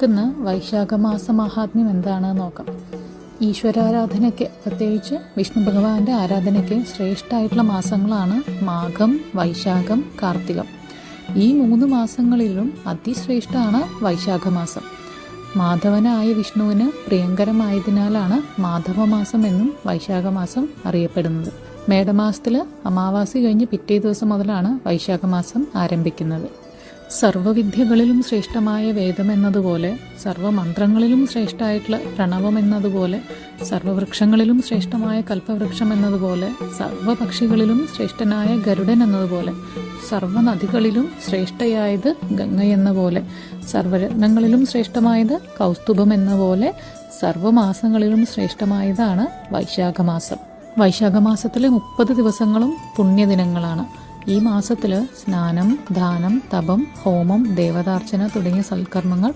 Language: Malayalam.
നമുക്കിന്ന് വൈശാഖ മാസ മഹാത്മ്യം എന്താണെന്ന് നോക്കാം. ഈശ്വരാരാധനയ്ക്ക്, പ്രത്യേകിച്ച് വിഷ്ണു ഭഗവാന്റെ ആരാധനയ്ക്ക് ശ്രേഷ്ഠമായിട്ടുള്ള മാസങ്ങളാണ് മാഘം, വൈശാഖം, കാർത്തികം. ഈ 3 മാസങ്ങളിലും അതിശ്രേഷ്ഠമാണ് വൈശാഖ മാസം. മാധവനായ വിഷ്ണുവിന് പ്രിയങ്കരമായതിനാലാണ് മാധവമാസം എന്നും വൈശാഖ മാസം അറിയപ്പെടുന്നത്. മേടമാസത്തിൽ അമാവാസി കഴിഞ്ഞ് പിറ്റേ ദിവസം മുതലാണ് വൈശാഖ മാസം ആരംഭിക്കുന്നത്. സർവവിദ്യകളിലും ശ്രേഷ്ഠമായ വേദം എന്നതുപോലെ, സർവമന്ത്രങ്ങളിലും ശ്രേഷ്ഠമായിട്ടുള്ള പ്രണവം എന്നതുപോലെ, സർവവൃക്ഷങ്ങളിലും ശ്രേഷ്ഠമായ കൽപ്പവൃക്ഷം എന്നതുപോലെ, സർവപക്ഷികളിലും ശ്രേഷ്ഠനായ ഗരുഡൻ എന്നതുപോലെ, സർവനദികളിലും ശ്രേഷ്ഠയായത് ഗംഗ എന്ന പോലെ, സർവരത്നങ്ങളിലും ശ്രേഷ്ഠമായത് കൗസ്തുഭം എന്ന പോലെ, സർവമാസങ്ങളിലും ശ്രേഷ്ഠമായതാണ് വൈശാഖമാസം. വൈശാഖമാസത്തിലെ 30 ദിവസങ്ങളും പുണ്യദിനങ്ങളാണ്. ഈ മാസത്തിൽ സ്നാനം, ദാനം, തപം, ഹോമം, ദേവതാർച്ചന തുടങ്ങിയ സൽക്കർമ്മങ്ങൾ